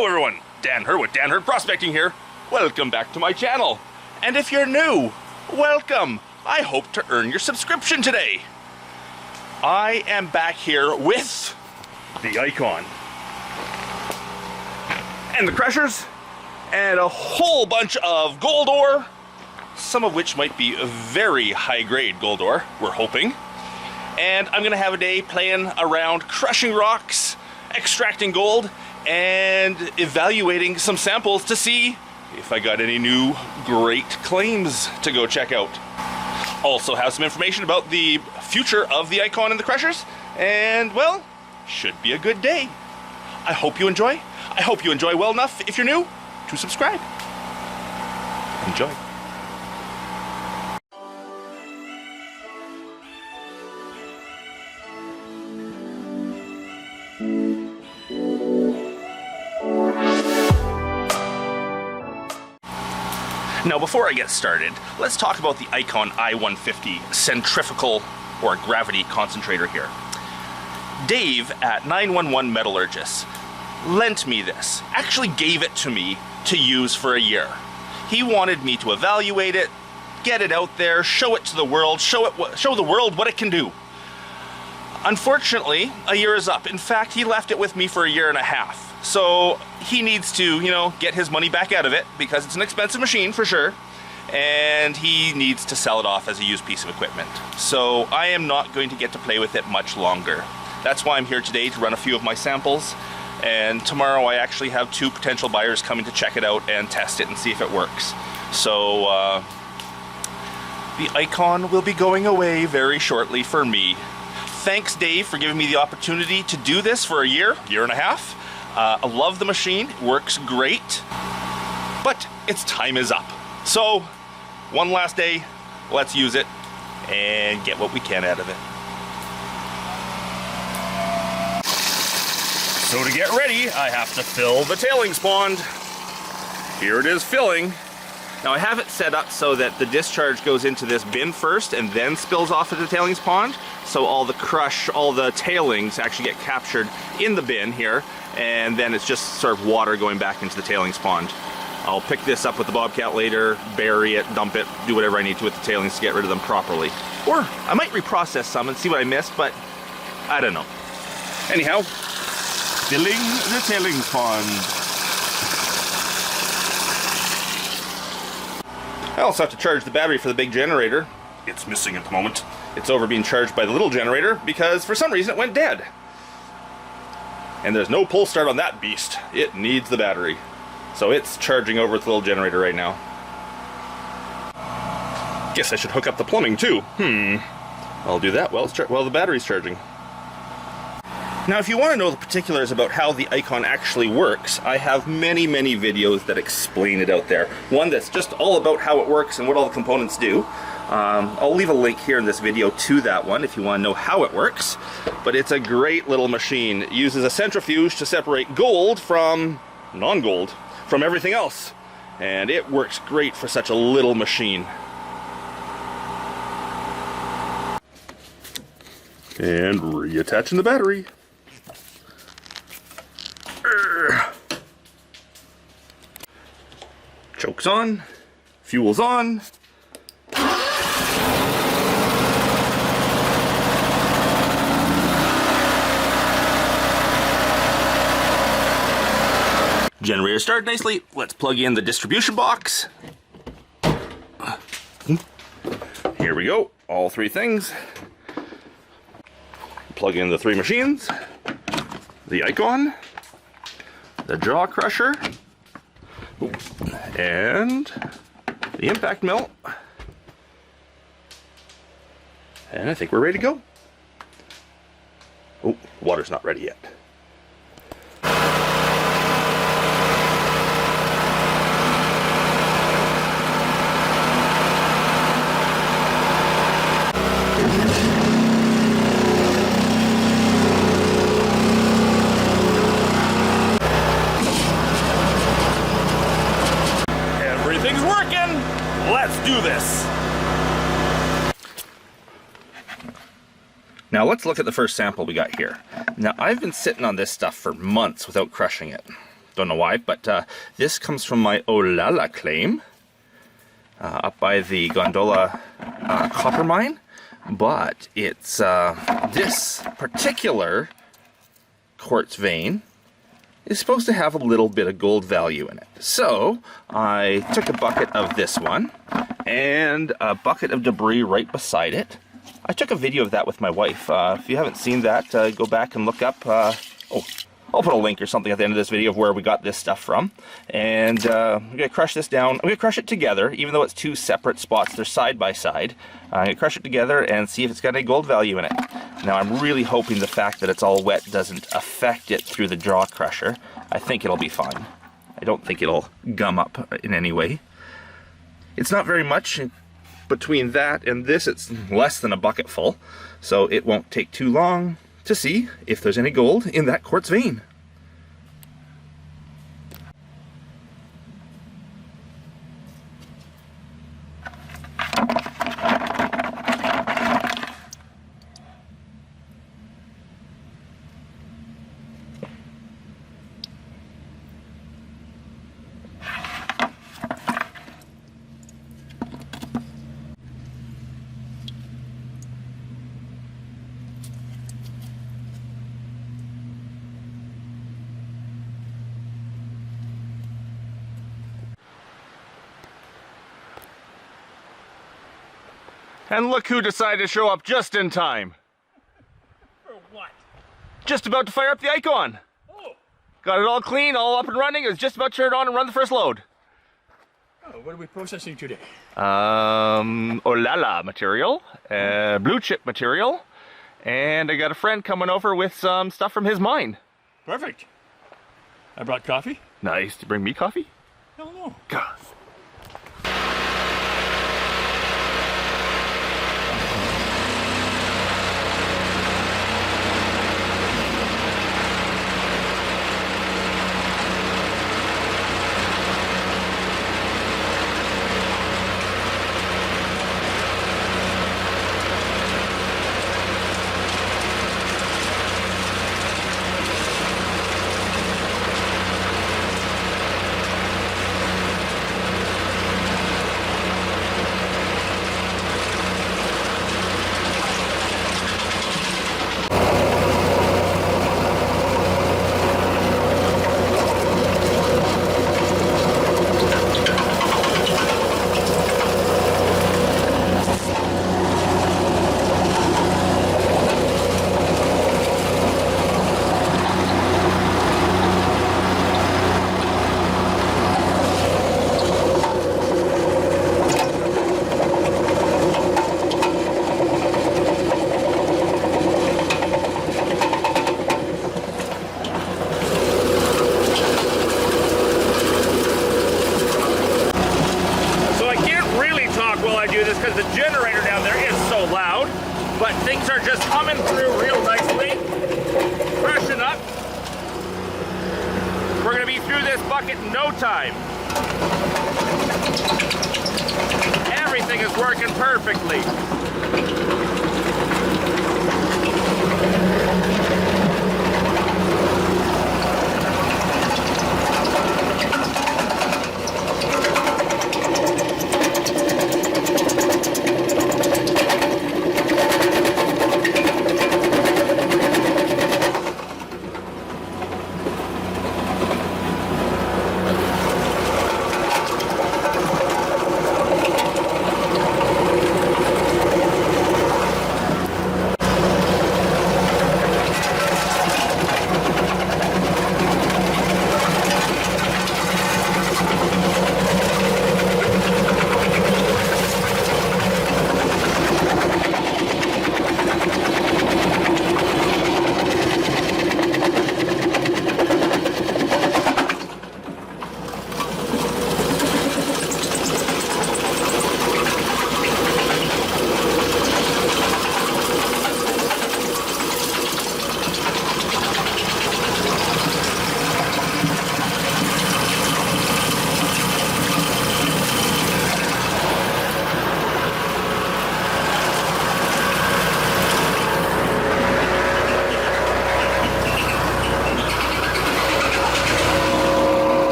Hello everyone, Dan Hur with Dan Hur Prospecting here. Welcome back to my channel. And if you're new, welcome. I hope to earn your subscription today. I am back here with the Icon and the crushers and a whole bunch of gold ore, some of which might be very high grade gold ore, we're hoping. And I'm gonna have a day playing around crushing rocks, extracting gold, and evaluating some samples to see if I got any new great claims to go check out. Also have some information about the future of the Icon and the crushers, and well, should be a good day. I hope you enjoy. I hope you enjoy well enough, if you're new, to subscribe. Enjoy. Now before I get started, let's talk about the Icon I-150 centrifugal or gravity concentrator here. Dave at 911 Metallurgist lent me this, actually gave it to me to use for a year. He wanted me to evaluate it, get it out there, show it to the world, show the world what it can do. Unfortunately, a year is up. In fact, he left it with me for a year and a half. So he needs to, get his money back out of it because it's an expensive machine for sure. And he needs to sell it off as a used piece of equipment. So I am not going to get to play with it much longer. That's why I'm here today to run a few of my samples. And tomorrow I actually have 2 potential buyers coming to check it out and test it and see if it works. So the Icon will be going away very shortly for me. Thanks, Dave, for giving me the opportunity to do this for a year and a half. I love the machine, it works great, but its time is up. So, one last day, let's use it and get what we can out of it. So to get ready, I have to fill the tailings pond. Here it is filling. Now I have it set up so that the discharge goes into this bin first and then spills off into the tailings pond. So all the crush, all the tailings actually get captured in the bin here, and then it's just sort of water going back into the tailings pond. I'll pick this up with the Bobcat later, bury it, dump it, do whatever I need to with the tailings to get rid of them properly. Or I might reprocess some and see what I missed, but I don't know. Anyhow, filling the tailings pond. I also have to charge the battery for the big generator. It's missing at the moment. It's over being charged by the little generator because for some reason it went dead. And there's no pull start on that beast. It needs the battery. So it's charging over with the little generator right now. Guess I should hook up the plumbing too. I'll do that while the battery's charging. Now if you want to know the particulars about how the Icon actually works, I have many videos that explain it out there. One that's just all about how it works and what all the components do. I'll leave a link here in this video to that one if you want to know how it works. But it's a great little machine. It uses a centrifuge to separate gold from non-gold, from everything else. And it works great for such a little machine. And reattaching the battery. Choke's on, fuel's on. Generator started nicely. Let's plug in the distribution box. Here we go, all 3 things. Plug in the 3 machines, the Icon, the jaw crusher, and the impact mill. And I think we're ready to go. Oh, water's not ready yet. Everything's working! Let's do this! Now let's look at the first sample we got here. Now I've been sitting on this stuff for months without crushing it. don't know why, but this comes from my Olalla claim up by the Gondola copper mine. But it's this particular quartz vein is supposed to have a little bit of gold value in it. So I took a bucket of this one and a bucket of debris right beside it. I took a video of that with my wife. If you haven't seen that, go back and look up. I'll put a link or something at the end of this video of where we got this stuff from. And I'm going to crush this down. I'm going to crush it together, even though it's two separate spots. They're side by side. I'm going to crush it together and see if it's got any gold value in it. Now, I'm really hoping the fact that it's all wet doesn't affect it through the jaw crusher. I think it'll be fine. I don't think it'll gum up in any way. It's not very much. Between that and this, it's less than a bucket full. So it won't take too long to see if there's any gold in that quartz vein. And look who decided to show up just in time. For what? Just about to fire up the icon. Oh. Got it all clean, all up and running. It was just about to turn it on and run the first load. Oh, what are we processing today? Olalla material, blue chip material, and I got a friend coming over with some stuff from his mine. Perfect. I brought coffee. Nice. To bring me coffee? Hell no. God. Because the generator down there is so loud, but things are just coming through real nicely. Freshen up. We're going to be through this bucket in no time. Everything is working perfectly.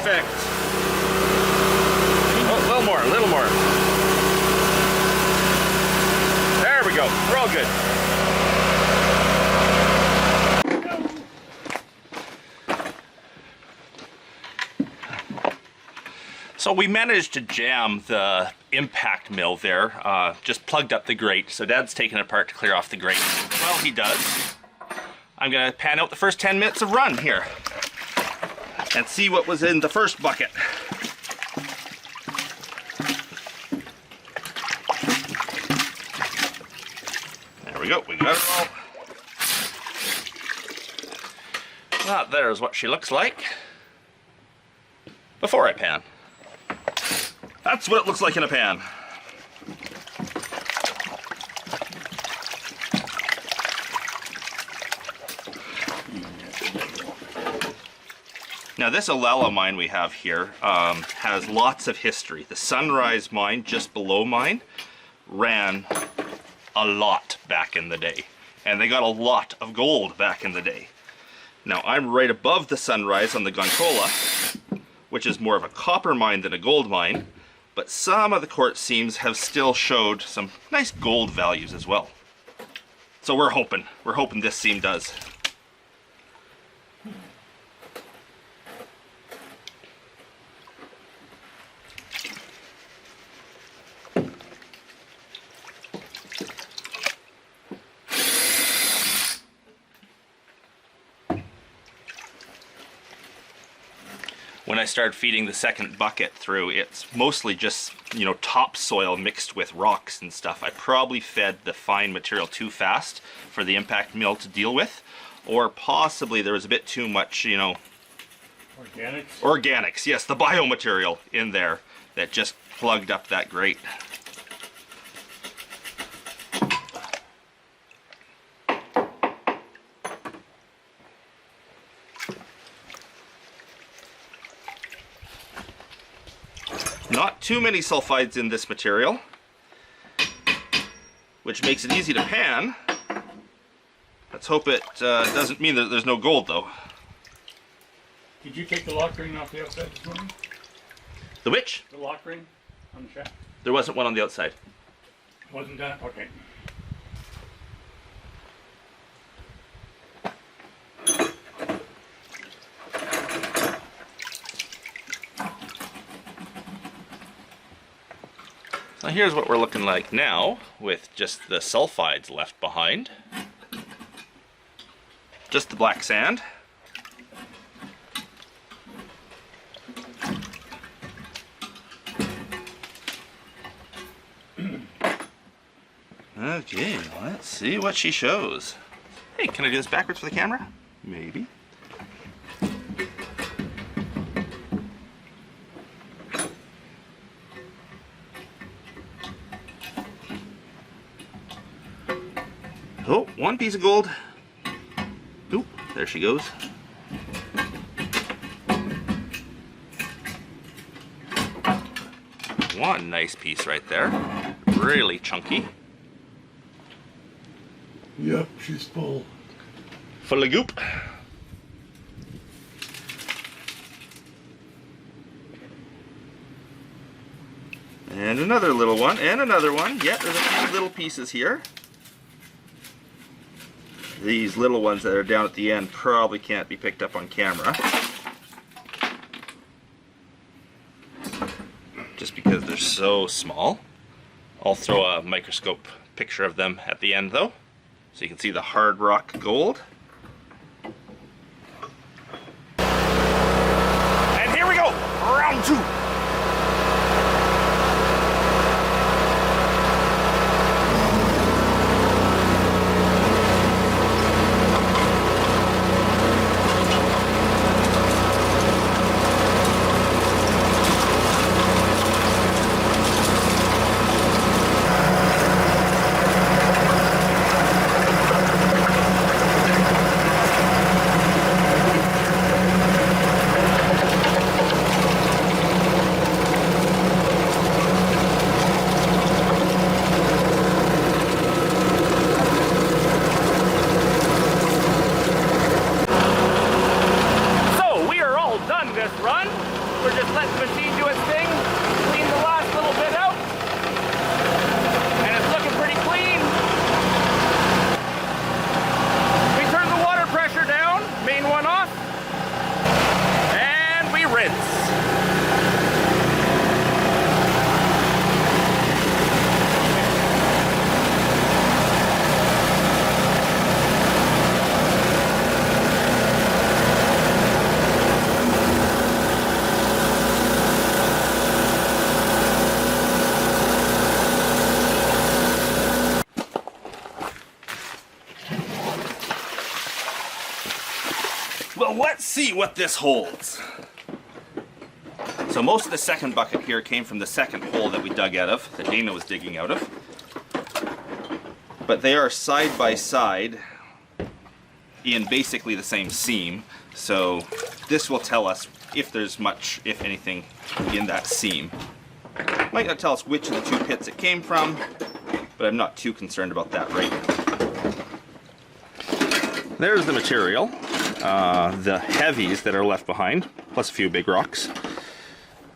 Perfect. Oh, a little more, a little more. There we go. We're all good. So we managed to jam the impact mill there, just plugged up the grate. So Dad's taking it apart to clear off the grate. Well, he does. I'm gonna pan out the first 10 minutes of run here and see what was in the first bucket. There we go, we got it all. That there's what she looks like before I pan. That's what it looks like in a pan. Now this Olalla mine we have here has lots of history. The Sunrise mine just below mine ran a lot back in the day. And they got a lot of gold back in the day. Now I'm right above the Sunrise on the Goncola, which is more of a copper mine than a gold mine. But some of the quartz seams have still showed some nice gold values as well. So we're hoping this seam does. When I started feeding the second bucket through, it's mostly just, you know, topsoil mixed with rocks and stuff. I probably fed the fine material too fast for the impact mill to deal with, or possibly there was a bit too much, you know... Organics? Organics, yes, the biomaterial in there that just plugged up that grate. Not too many sulfides in this material, which makes it easy to pan. Let's hope it doesn't mean that there's no gold, though. Did you take the lock ring off the outside this morning? The which? The lock ring on the shaft? There wasn't one on the outside. Wasn't that? Okay. So here's what we're looking like now, with just the sulfides left behind. Just the black sand. Okay, let's see what she shows. Hey, can I do this backwards for the camera? Maybe. Oh, one piece of gold. Oop, there she goes. One nice piece right there. Really chunky. Yep, she's full. Full of goop. And another little one, and another one. Yeah, there's a few little pieces here. These little ones that are down at the end probably can't be picked up on camera. Just because they're so small. I'll throw a microscope picture of them at the end though, so you can see the hard rock gold. And here we go, round two. let's see what this holds. So most of the second bucket here came from the second hole that we dug out of, that Dana was digging out of. But they are side by side in basically the same seam. So this will tell us if there's much, if anything, in that seam. Might not tell us which of the two pits it came from, but I'm not too concerned about that right now. There's the material, the heavies that are left behind, plus a few big rocks.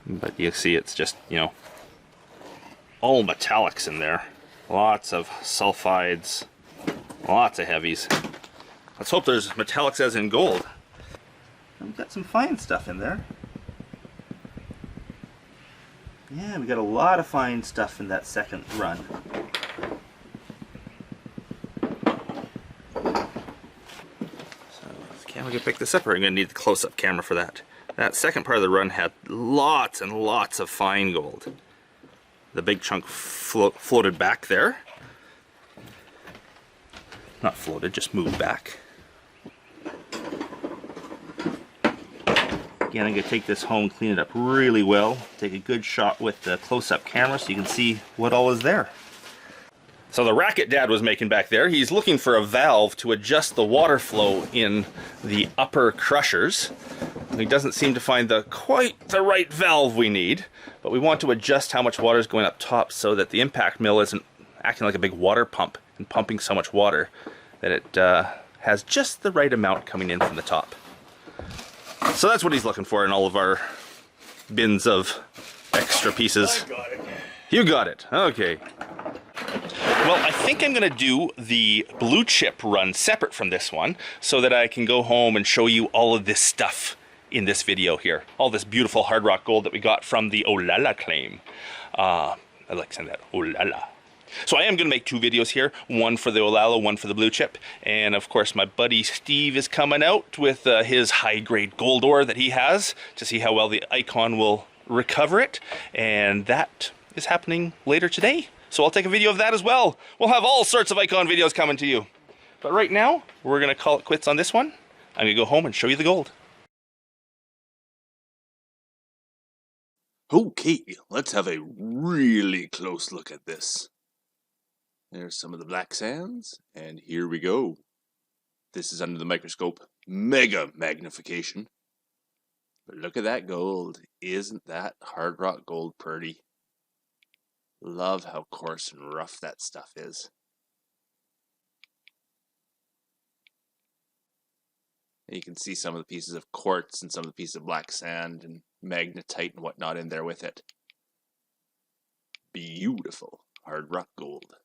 But you see it's just, you know, all metallics in there. Lots of sulfides, lots of heavies. Let's hope there's metallics as in gold. We've got some fine stuff in there. Yeah, we got a lot of fine stuff in that second run. So, if we can pick this up, or I'm going to need the close-up camera for that. That second part of the run had lots and lots of fine gold. The big chunk floated back there. Not floated, just moved back. Again, I'm going to take this home, clean it up really well, take a good shot with the close-up camera so you can see what all is there. So the racket Dad was making back there, he's looking for a valve to adjust the water flow in the upper crushers. He doesn't seem to find quite the right valve we need, but we want to adjust how much water is going up top so that the impact mill isn't acting like a big water pump and pumping so much water that it has just the right amount coming in from the top. So that's what he's looking for in all of our bins of extra pieces. I got it. You got it. Okay. Well, I think I'm going to do the blue chip run separate from this one so that I can go home and show you all of this stuff in this video here. All this beautiful hard rock gold that we got from the Olalla claim. I like saying that, Olalla. So I am going to make two videos here, one for the Olalla, one for the blue chip. And of course my buddy Steve is coming out with his high-grade gold ore that he has to see how well the Icon will recover it. And that is happening later today. So I'll take a video of that as well. We'll have all sorts of Icon videos coming to you. But right now, we're going to call it quits on this one. I'm going to go home and show you the gold. Okay, let's have a really close look at this. There's some of the black sands, and here we go. This is under the microscope, mega magnification. But look at that gold. Isn't that hard rock gold pretty? Love how coarse and rough that stuff is. And you can see some of the pieces of quartz and some of the pieces of black sand and magnetite and whatnot in there with it. Beautiful hard rock gold.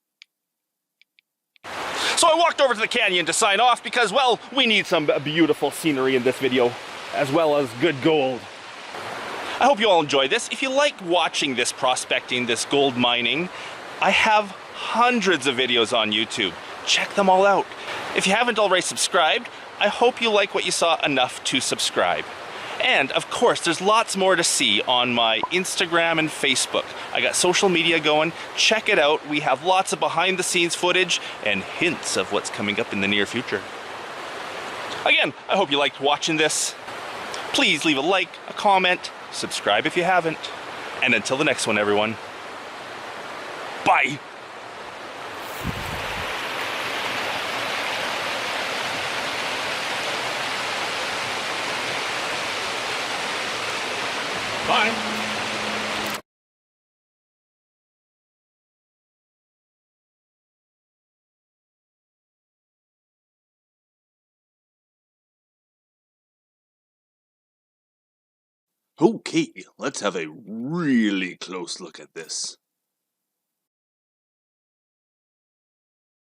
So I walked over to the canyon to sign off because, well, we need some beautiful scenery in this video, as well as good gold. I hope you all enjoy this. If you like watching this prospecting, this gold mining, I have hundreds of videos on YouTube. Check them all out. If you haven't already subscribed, I hope you like what you saw enough to subscribe. And of course, there's lots more to see on my Instagram and Facebook. I got social media going. Check it out. We have lots of behind the scenes footage and hints of what's coming up in the near future. Again, I hope you liked watching this. Please leave a like, a comment, subscribe if you haven't. And until the next one, everyone, bye. Bye. Okay, let's have a really close look at this.